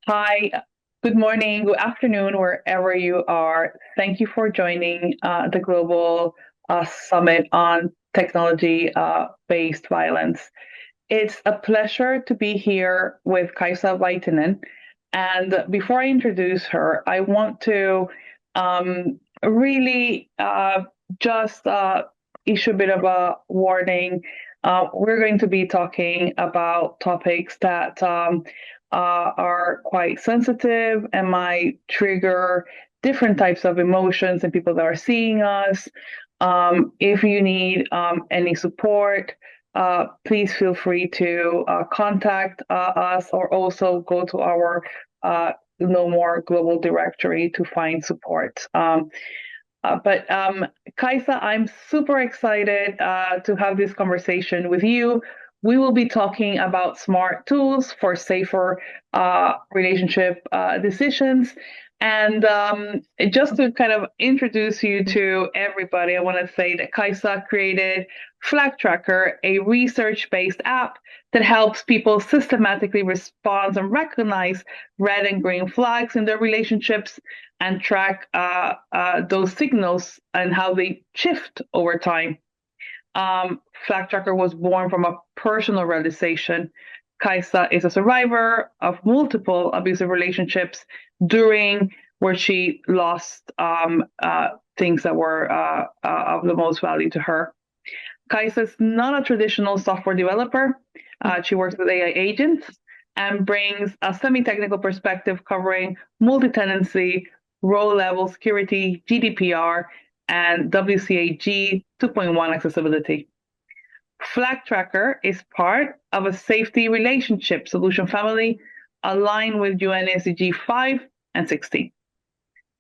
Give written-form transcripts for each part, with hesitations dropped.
Hi, good morning, good afternoon, wherever you are. Thank you for joining the Global Summit on Technology Based Violence. It's a pleasure to be here with Kaisa Vaittinen. And before I introduce her, I want to really just issue a bit of a warning. We're going to be talking about topics that are quite sensitive and might trigger different types of emotions in people that are seeing us. If you need any support, please feel free to contact us or also go to our No More Global Directory to find support. But Kaisa, I'm super excited to have this conversation with you. We will be talking about smart tools for safer relationship decisions. And just to kind of introduce you to everybody, I want to say that Kaisa created Flag Tracker, a research-based app that helps people systematically respond and recognize red and green flags in their relationships and track those signals and how they shift over time. Flag Tracker was born from a personal realization. Kaisa is a survivor of multiple abusive relationships during where she lost things that were of the most value to her. Kaisa is not a traditional software developer. She works with AI agents and brings a semi-technical perspective covering multi-tenancy, row-level security, GDPR, and WCAG 2.1 accessibility. Flag Tracker is part of a safety relationship solution family aligned with UN SDG 5 and 16.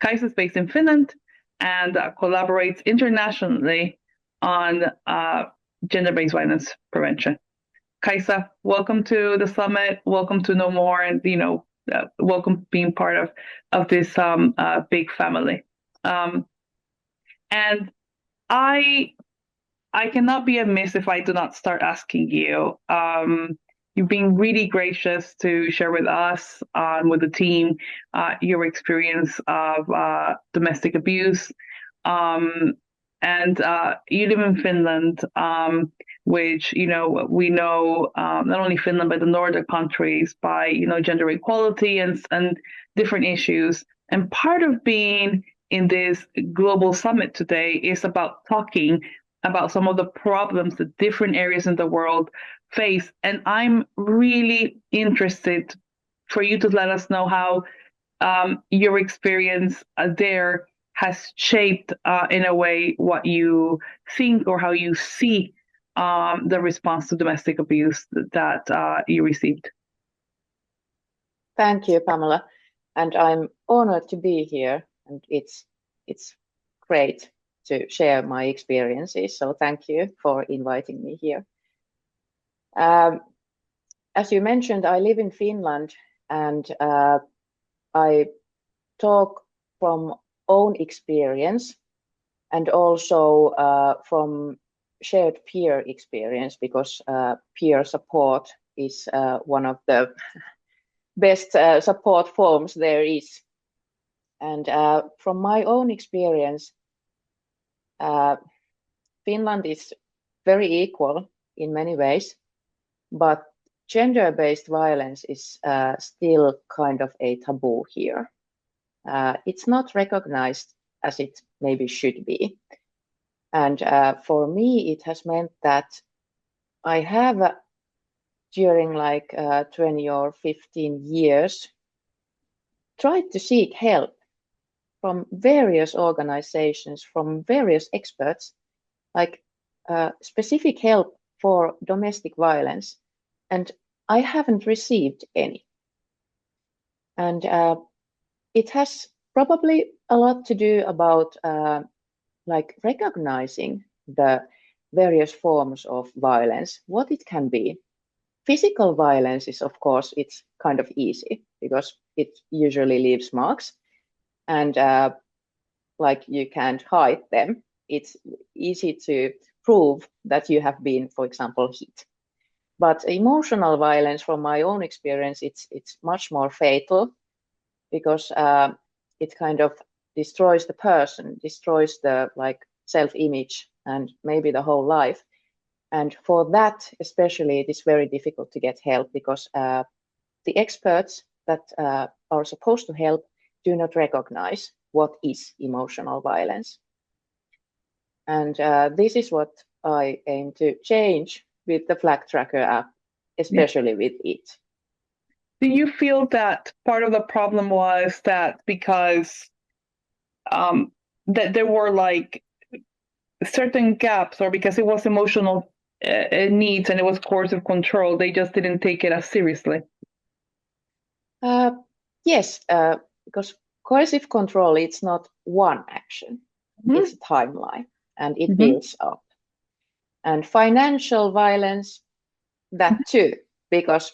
Kaisa is based in Finland and collaborates internationally on gender-based violence prevention. Kaisa, welcome to the summit. Welcome to No More, and welcome being part of this big family. And I cannot be amiss if I do not start asking you. You've been really gracious to share with us, with the team, your experience of domestic abuse. And you live in Finland, which we know not only Finland but the northern countries by gender equality and different issues. And part of being in this global summit today is about talking about some of the problems that different areas in the world face. And I'm really interested for you to let us know how your experience there has shaped in a way what you think or how you see the response to domestic abuse that you received. Thank you, Pamela. And I'm honored to be here, and it's great to share my experiences. So thank you for inviting me here. As you mentioned, I live in Finland, and I talk from own experience and also from shared peer experience, because peer support is one of the best support forms there is. And from my own experience, Finland is very equal in many ways, but gender-based violence is still kind of a taboo here. It's not recognized as it maybe should be. And for me, it has meant that I have, during like 20 or 15 years, tried to seek help from various organizations, from various experts, like specific help for domestic violence, and I haven't received any. And it has probably a lot to do about like recognizing the various forms of violence, what it can be. Physical violence is, of course, it's kind of easy because it usually leaves marks, and like you can't hide them. It's easy to prove that you have been, for example, hit. But emotional violence, from my own experience, it's much more fatal, because it kind of destroys the person, destroys the self-image and maybe the whole life. And for that especially, it is very difficult to get help, because the experts that are supposed to help do not recognize what is emotional violence. And this is what I aim to change with the Flag Tracker app, especially with it. Do you feel that part of the problem was that because that there were like certain gaps, or because it was emotional needs and it was coercive control, they just didn't take it as seriously? Yes, because coercive control, it's not one action, it's a timeline, and it builds up. And financial violence, that too, because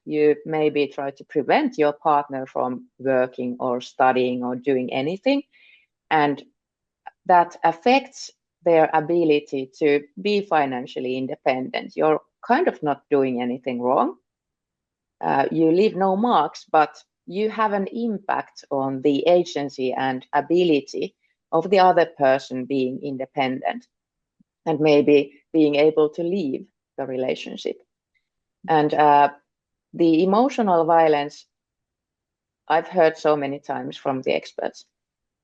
you maybe try to prevent your partner from working or studying or doing anything, and that affects their ability to be financially independent. You're kind of not doing anything wrong. You leave no marks, but you have an impact on the agency and ability of the other person being independent and maybe being able to leave the relationship. And the emotional violence, I've heard so many times from the experts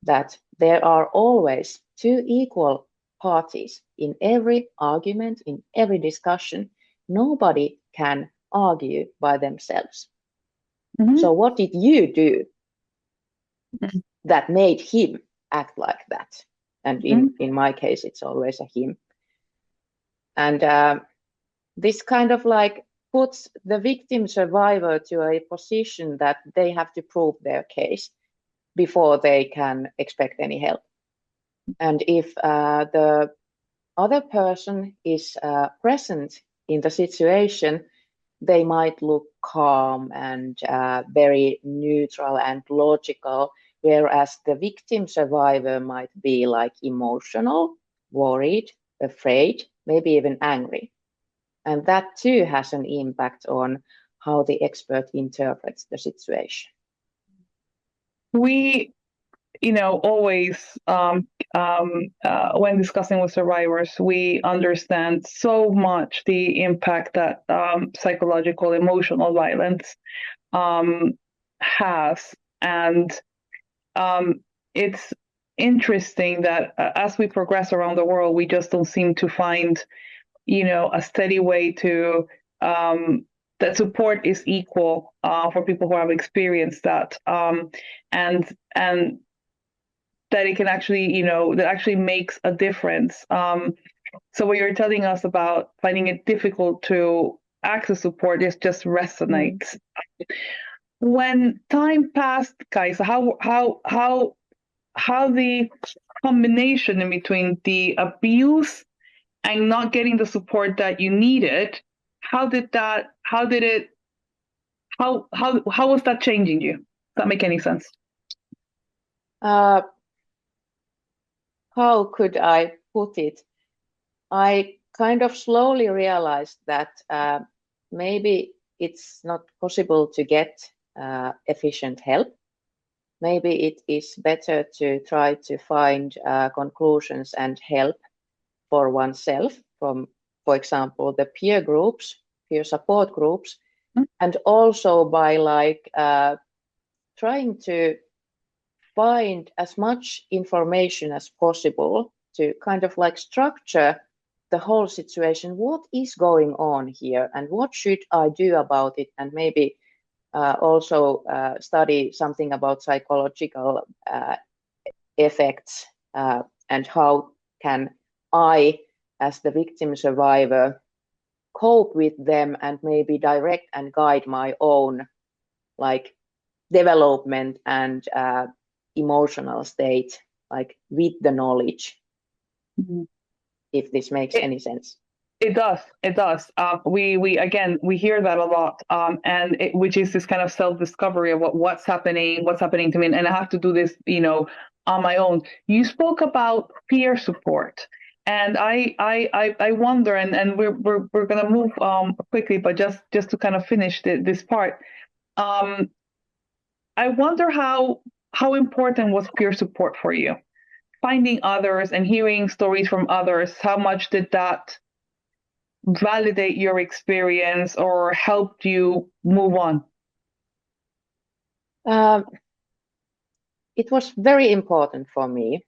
that there are always two equal parties in every argument, in every discussion. Nobody can argue by themselves. So what did you do that made him act like that? And in my case, it's always a him. And this kind of puts the victim survivor to a position that they have to prove their case before they can expect any help. And if the other person is present in the situation, they might look calm and very neutral and logical, whereas the victim survivor might be emotional, worried, afraid, maybe even angry. And that too has an impact on how the expert interprets the situation. We, always, when discussing with survivors, we understand so much the impact that psychological, emotional violence has. And it's interesting that as we progress around the world, we just don't seem to find, a steady way to that support is equal for people who have experienced that, and that it can actually, that actually makes a difference. So what you're telling us about finding it difficult to access support just resonates. When time passed, guys, how the combination in between the abuse and not getting the support that you needed, how was that changing you? Does that make any sense? How could I put it? I kind of slowly realized that maybe it's not possible to get efficient help. Maybe it is better to try to find conclusions and help for oneself from, for example, the peer groups, peer support groups, and also by trying to find as much information as possible to kind of structure the whole situation. What is going on here and what should I do about it? And maybe also study something about psychological effects and how can I, as the victim survivor, cope with them and maybe direct and guide my own development and emotional state, with the knowledge. If this makes any sense. It does. We hear that a lot, and which is this kind of self-discovery of what's happening to me, and I have to do this, on my own. You spoke about peer support, And I wonder, and we're gonna move quickly, but just to kind of finish this part, I wonder how important was peer support for you? Finding others and hearing stories from others, how much did that validate your experience or helped you move on? It was very important for me.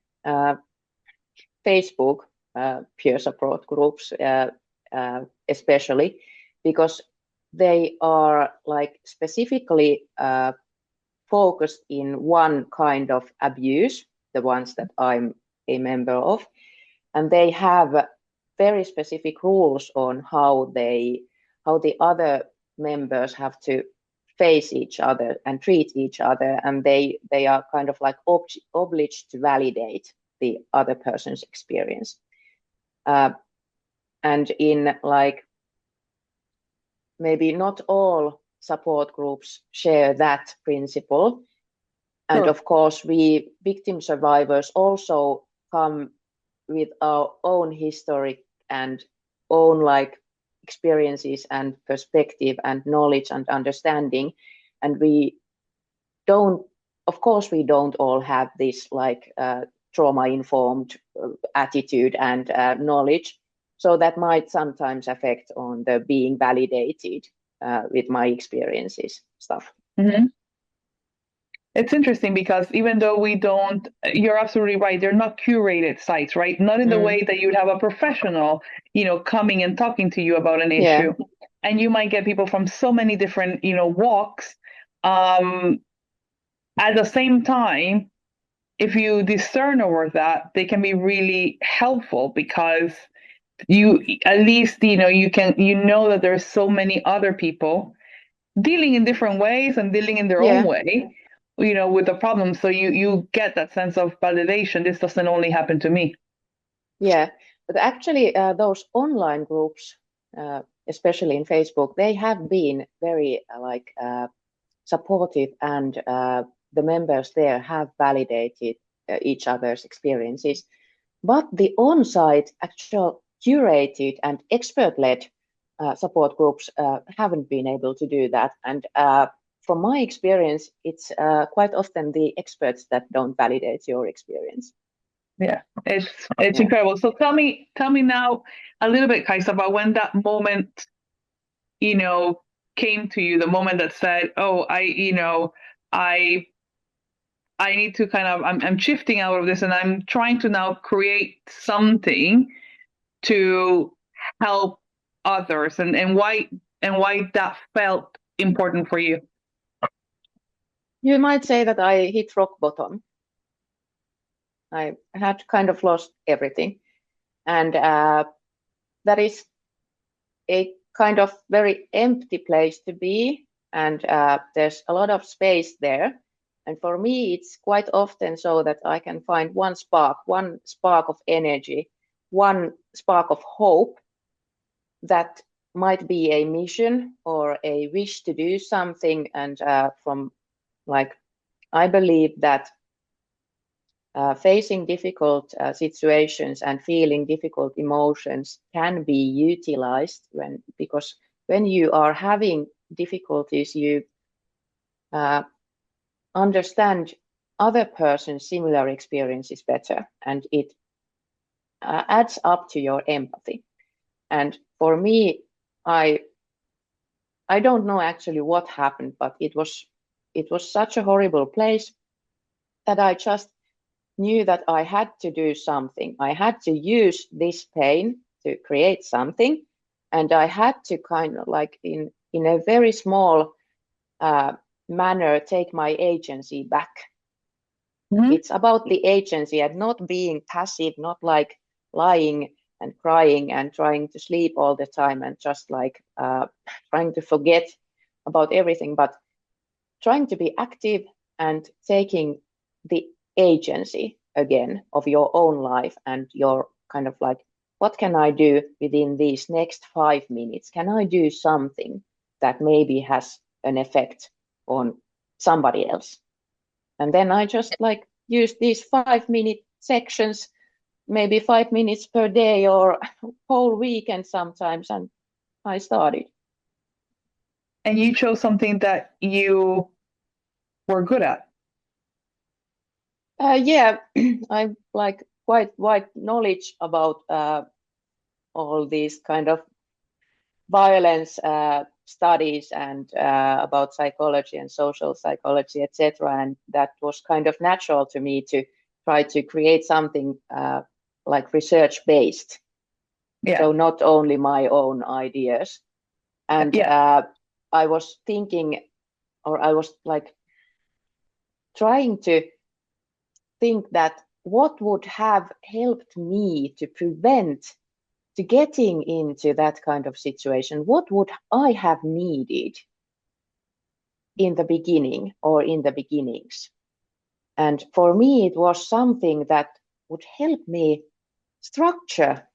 Facebook peer support groups, especially because they are like specifically focused in one kind of abuse, the ones that I'm a member of, and they have very specific rules on how the other members have to face each other and treat each other, and they are kind of like obliged to validate the other person's experience. And in like maybe not all support groups share that principle. And Sure. of course, we victim survivors also come with our own history and own like experiences and perspective and knowledge and understanding. And we don't, of course, we don't all have this like trauma-informed attitude and knowledge. So that might sometimes affect on the being validated with my experiences stuff. Mm-hmm. It's interesting because even though we don't, you're absolutely right. They're not curated sites, right? Not in the way that you'd have a professional, coming and talking to you about an Yeah. issue. And you might get people from so many different, walks. At the same time, if you discern over that, they can be really helpful because you at least, that there's so many other people dealing in different ways and dealing in their own Yeah. way, with the problem. So you get that sense of validation. This doesn't only happen to me. Yeah, but actually, those online groups, especially in Facebook, they have been very supportive, and the members there have validated each other's experiences. But the on-site, actual curated and expert-led support groups haven't been able to do that. And from my experience, it's quite often the experts that don't validate your experience. Yeah, it's incredible. So tell me now a little bit, Kaisa, about when that moment, came to you, the moment that said, "Oh, I I need to kind of I'm shifting out of this and I'm trying to now create something to help others," and why that felt important for you. You might say that I hit rock bottom. I had kind of lost everything. And that is a kind of very empty place to be. And there's a lot of space there. And for me, it's quite often so that I can find one spark of energy, one spark of hope that might be a mission or a wish to do something. And from like, I believe that facing difficult situations and feeling difficult emotions can be utilized because when you are having difficulties, you understand other person's similar experiences better, and it adds up to your empathy. And for me, I don't know actually what happened, but it was such a horrible place that I just knew that I had to do something. I had to use this pain to create something, and I had to kind of like in a very small manner take my agency back. Mm-hmm. It's about the agency and not being passive, not like lying and crying and trying to sleep all the time and just like trying to forget about everything, but trying to be active and taking the agency again of your own life and your kind of like, what can I do within these next 5 minutes? Can I do something that maybe has an effect on somebody else? And then I just like use these 5-minute sections maybe 5 minutes per day or whole weekend sometimes, and I started. And you chose something that you were good at. Yeah, I like quite wide knowledge about all these kind of violence studies and about psychology and social psychology, etc. And that was kind of natural to me to try to create something like research based. Yeah. So not only my own ideas. And I was thinking, or I was like trying to think that what would have helped me to prevent to getting into that kind of situation. What would I have needed in the beginning or in the beginnings? And for me, it was something that would help me structure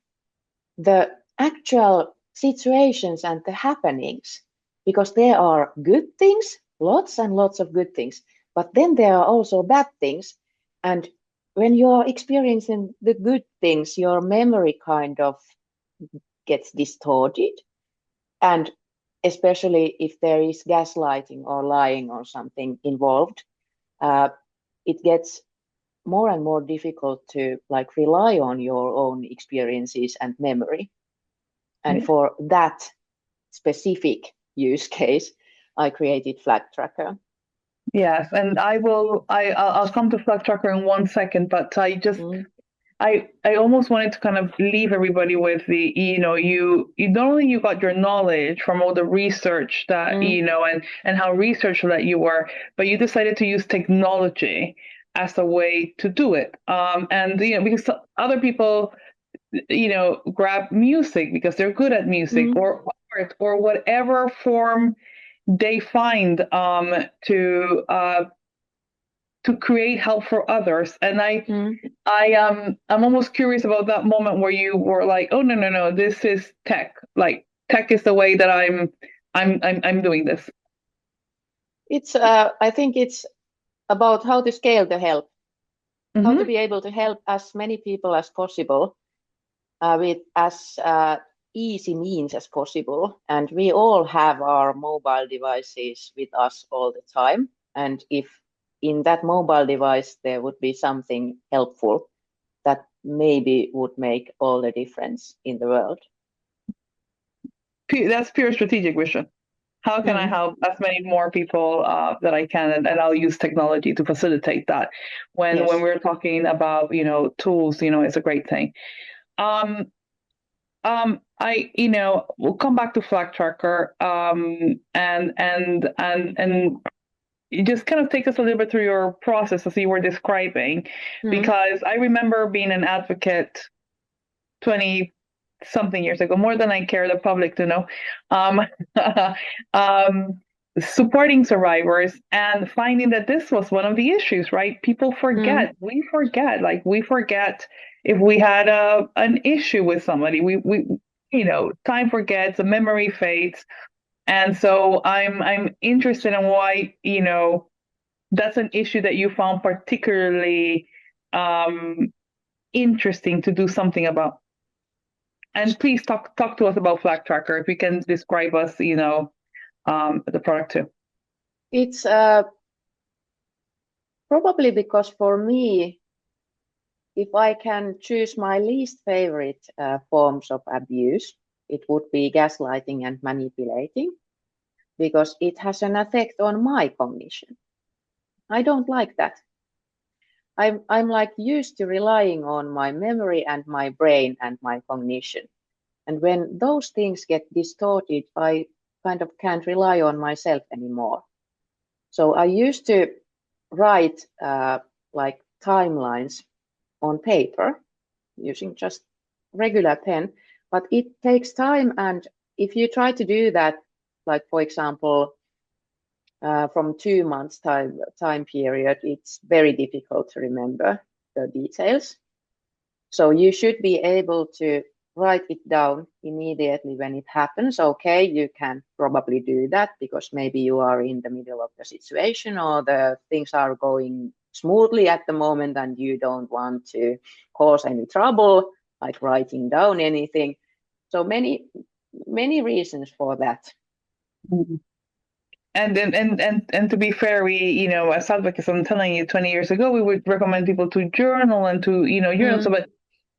the actual situations and the happenings, because there are good things, lots and lots of good things, but then there are also bad things. And when you're experiencing the good things, your memory kind of gets distorted. And especially if there is gaslighting or lying or something involved, it gets more and more difficult to like rely on your own experiences and memory. And for that specific use case, I created Flag Tracker. Yes, and I'll come to Flag Tracker in 1 second, but I just I almost wanted to kind of leave everybody with the, you not only you got your knowledge from all the research that, and how research that you were, but you decided to use technology as a way to do it. And, because other people, grab music because they're good at music or art or whatever form they find to create help for others. And I'm almost curious about that moment where you were like, oh no, this is tech. Like tech is the way that I'm doing this. It's I think it's about how to scale the help, how to be able to help as many people as possible with as easy means as possible. And we all have our mobile devices with us all the time. And if in that mobile device there would be something helpful, that maybe would make all the difference in the world. That's pure strategic vision. How can I help as many more people that I can, and I'll use technology to facilitate that. When we're talking about tools, it's a great thing. We'll come back to Flag Tracker, and you just kind of take us a little bit through your process as you were describing, because I remember being an advocate 20 something years ago, more than I care the public to know, supporting survivors and finding that this was one of the issues, right? People forget, we forget if we had an issue with somebody, we time forgets, the memory fades. And so I'm interested in why, that's an issue that you found particularly interesting to do something about. And please talk to us about Flag Tracker. If you can describe us, the product too. It's probably because for me, if I can choose my least favorite forms of abuse, it would be gaslighting and manipulating, because it has an effect on my cognition. I don't like that. I'm like used to relying on my memory and my brain and my cognition. And when those things get distorted, I kind of can't rely on myself anymore. So I used to write like timelines on paper using just regular pen, but it takes time. And if you try to do that, like for example, from 2 months time period, it's very difficult to remember the details. So you should be able to write it down immediately when it happens. Okay, you can probably do that because maybe you are in the middle of the situation or the things are going smoothly at the moment and you don't want to cause any trouble, like writing down anything. So many reasons for that. Mm-hmm. And to be fair, we, as advocates, I'm telling you, 20 years ago, we would recommend people to journal and to, journal. So, but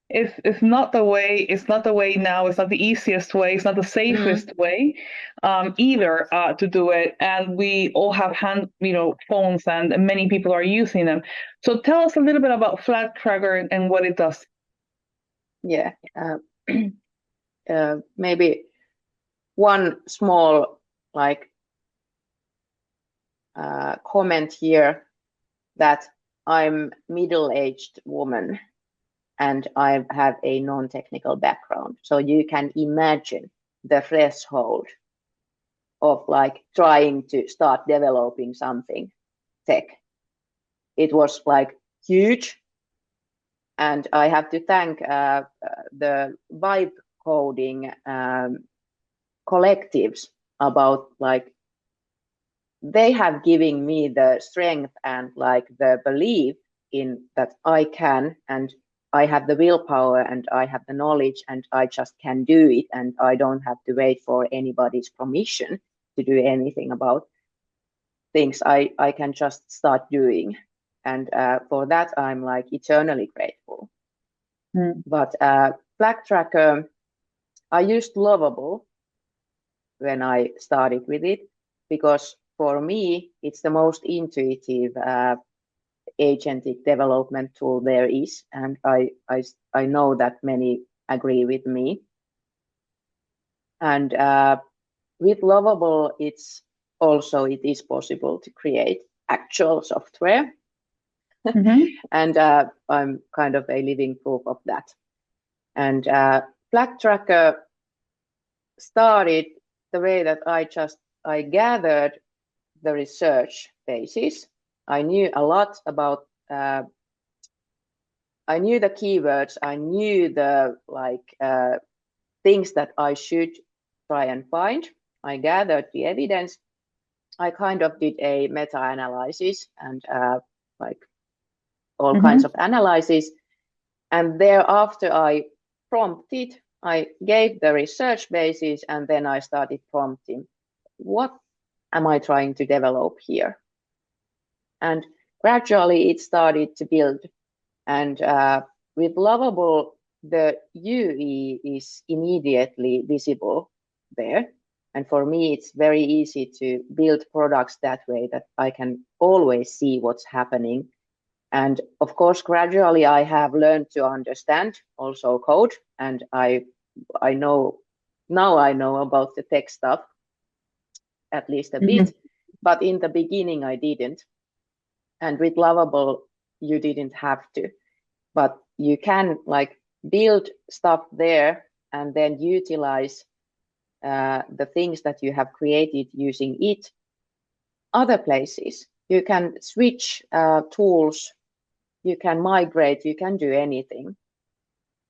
it's not the way. It's not the way now. It's not the easiest way. It's not the safest way, either, to do it. And we all have phones, and many people are using them. So tell us a little bit about Flag Tracker and what it does. Yeah, maybe one small comment here, that I'm middle-aged woman and I have a non-technical background. So you can imagine the threshold of like trying to start developing something tech. It was like huge. And I have to thank the vibe coding collectives about like, they have given me the strength and like the belief in that I can, and I have the willpower and I have the knowledge and I just can do it, and I don't have to wait for anybody's permission to do anything about things. I can just start doing. And for that, I'm like eternally grateful. But Flag Tracker, I used Lovable when I started with it, because for me, it's the most intuitive agentic development tool there is. And I know that many agree with me. And with Lovable, it is possible to create actual software. And I'm kind of a living proof of that. And Flag Tracker started the way that I gathered the research basis. I knew a lot about, I knew the keywords, I knew the things that I should try and find. I gathered the evidence. I kind of did a meta-analysis and all kinds of analysis. And thereafter I prompted, I gave the research basis, and then I started prompting, what am I trying to develop here? And gradually it started to build. And with Lovable, the UE is immediately visible there. And for me, it's very easy to build products that way, that I can always see what's happening. And of course, gradually I have learned to understand also code, and I know about the tech stuff, at least a bit, but in the beginning I didn't. And with Lovable, you didn't have to, but you can like build stuff there and then utilize the things that you have created using it other places. You can switch tools, you can migrate, you can do anything.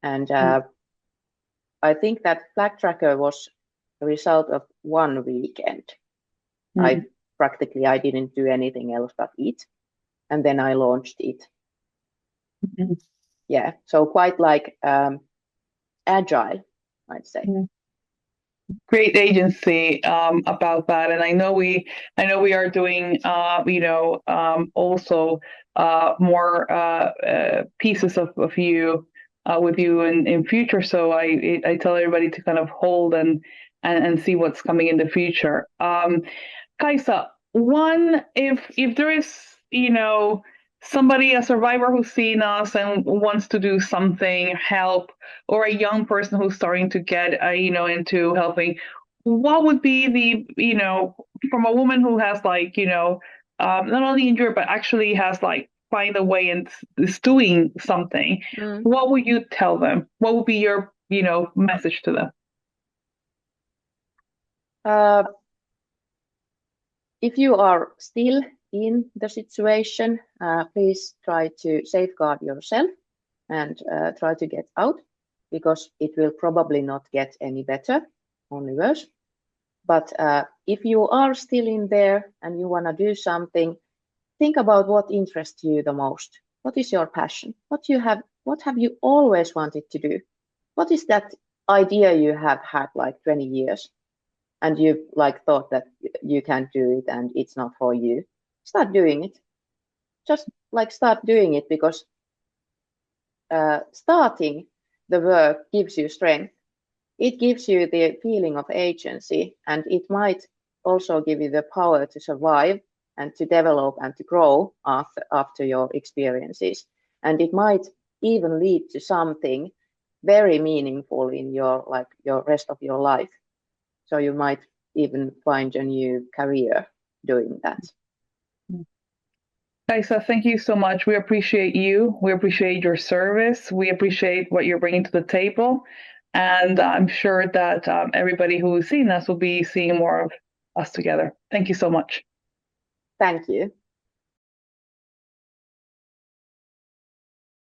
And I think that Flag Tracker was a result of one weekend. I didn't do anything else but it. And then I launched it. Yeah, so quite like agile, I'd say. Great agency about that, and I know we are doing also more pieces of you with you in future. So I tell everybody to kind of hold and see what's coming in the future. Kaisa, if there is somebody, a survivor who's seen us and wants to do something, help, or a young person who's starting to get into helping, what would be the from a woman who has not only injured but actually has find a way and is doing something, what would you tell them? What would be your message to them? If you are still in the situation, please try to safeguard yourself and try to get out, because it will probably not get any better, only worse. But if you are still in there and you want to do something, think about what interests you the most. What is your passion? What have you always wanted to do? What is that idea you have had like 20 years and you've like thought that you can't do it and it's not for you? Start doing it. Just like start doing it, because starting the work gives you strength. It gives you the feeling of agency, and it might also give you the power to survive and to develop and to grow after your experiences. And it might even lead to something very meaningful in your rest of your life. So you might even find a new career doing that. Kasia, thank you so much. We appreciate you. We appreciate your service. We appreciate what you're bringing to the table. And I'm sure that everybody who's seen us will be seeing more of us together. Thank you so much. Thank you.